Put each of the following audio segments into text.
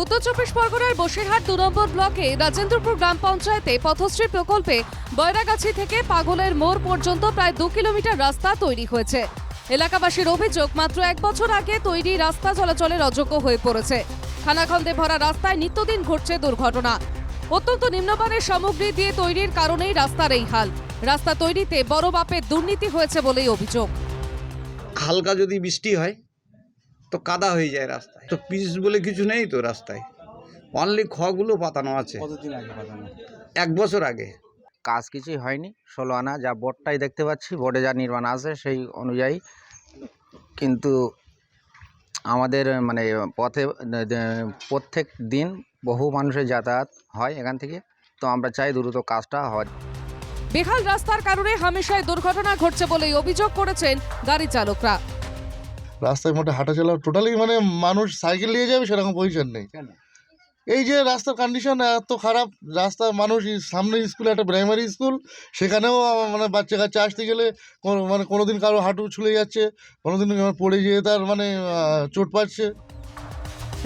উত্তর চব্বিশ পরগনার বসিরহাট ২ নম্বর ব্লকে রাজেন্দ্রপুর গ্রাম পঞ্চায়েতে পথশ্রী প্রকল্পে বয়রাগাছি থেকে পাগলের মোড় পর্যন্ত প্রায় ২ কিলোমিটার রাস্তা তৈরি হয়েছে। এলাকাবাসীর অভিযোগ, মাত্র ১ বছর আগে তৈরি রাস্তা চলাচলের অযোগ্য হয়ে পড়েছে। খানাখন্দে ভরা রাস্তায় নিত্যদিন ঘটছে দুর্ঘটনা। অত্যন্ত নিম্নমানের সামগ্রী দিয়ে তৈরির কারণেই রাস্তার এই হাল। রাস্তা তৈরিতে বড় মাপের দুর্নীতি হয়েছে বলেই অভিযোগ। হালকা যদি বৃষ্টি হয় তো কাদা হয়ে যায় রাস্তায়, তো পিচ বলে কিছু নেই তো রাস্তায়, অনলি খগুলো পাতানো আছে। কতদিন আগে পাঠানো? 1 বছর আগে। কাজ কিছুই হয়নি। 16 আনা যা বোর্ডটাই দেখতে পাচ্ছি, বোর্ডে যা নির্মাণ আছে সেই অনুযায়ী, কিন্তু আমাদের মানে পথে প্রত্যেক দিন বহু মানুষের যাতায়াত হয় এখান থেকে, তো আমরা চাই দ্রুত কাজটা হয়। বেহাল রাস্তার কারণে হামেশাই দুর্ঘটনা ঘটছে বলেই অভিযোগ করেছেন গাড়ি চালকরা। রাস্তায় মোটে হাঁটা চলা টোটালি মানে মানুষ সাইকেল নিয়ে যাবে সেরকম পজিশন নেই। এই যে রাস্তার কন্ডিশন এত খারাপ, রাস্তার মানুষ সামনে স্কুল, একটা প্রাইমারি স্কুল, সেখানেও মানে বাচ্চা কাচ্চা আসতে গেলে মানে কোনোদিন কারো হাঁটু ছুলে যাচ্ছে, কোনোদিন পড়ে যেয়ে তার মানে চোট পাচ্ছে।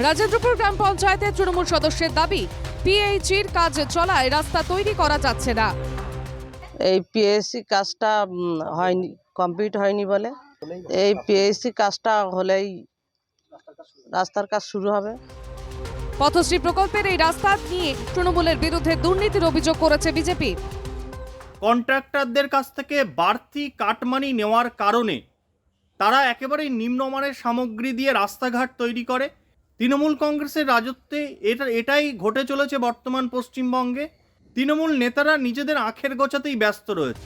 রাজেন্দ্রপুর গ্রাম পঞ্চায়েতের তৃণমূল সদস্যের দাবি, পিএইচির কাজ চলায় রাস্তা তৈরি করা যাচ্ছে না। এই পিএসসি কাজটা হয়নি, কমপ্লিট হয়নি বলে, এই পিএসসি কাজটা হলেই রাস্তার কাজ শুরু হবে। পথশ্রী প্রকল্পের এই রাস্তা নিয়ে তৃণমূলের বিরুদ্ধে দুর্নীতির অভিযোগ করেছে বিজেপি। কন্ট্রাক্টরদের কাছ থেকে বাড়তি কাটমানি নেওয়ার কারণে তারা একেবারেই নিম্নমানের সামগ্রী দিয়ে রাস্তাঘাট তৈরি করে। তৃণমূল কংগ্রেসের রাজত্বে এটাই ঘটে চলেছে বর্তমান পশ্চিমবঙ্গে। তৃণমূল নেতারা নিজেদের আখের গোছাতেই ব্যস্ত রয়েছে।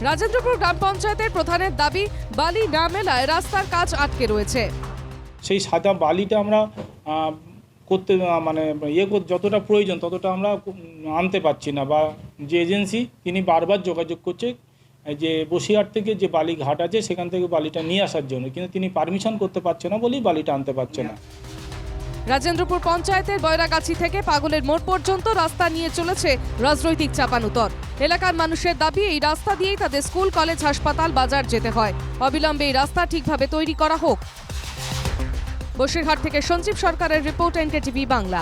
রাজেন্দ্রপুর গ্রাম পঞ্চায়েতের প্রধানের দাবি, বালি না মেলায় রাস্তার কাজ আটকে রয়েছে। সেই সাদা বালিটা আমরা করতে মানে যতটা প্রয়োজন ততটা আমরা আনতে পারছি না, বা যে এজেন্সি তিনি বারবার যোগাযোগ করছে যে বসিরহাট থেকে যে বালি ঘাট আছে সেখান থেকে বালিটা নিয়ে আসার জন্য, কিন্তু তিনি পারমিশন করতে পারছে না বলেই বালিটা আনতে পারছে না। রাজেন্দ্রপুর পঞ্চায়েতের বয়রাগাছি থেকে পাগলের মোড় পর্যন্ত রাস্তা নিয়ে চলেছে রাজনৈতিক চাপানুতর। এলাকার মানুষের দাবি, এই রাস্তা দিয়েই তাদের স্কুল, কলেজ, হাসপাতাল, বাজার যেতে হয়। অবিলম্বে এই রাস্তা ঠিকভাবে তৈরি করা হোক। বসিরহাট থেকে সঞ্জীব সরকারের রিপোর্ট, NKTV বাংলা।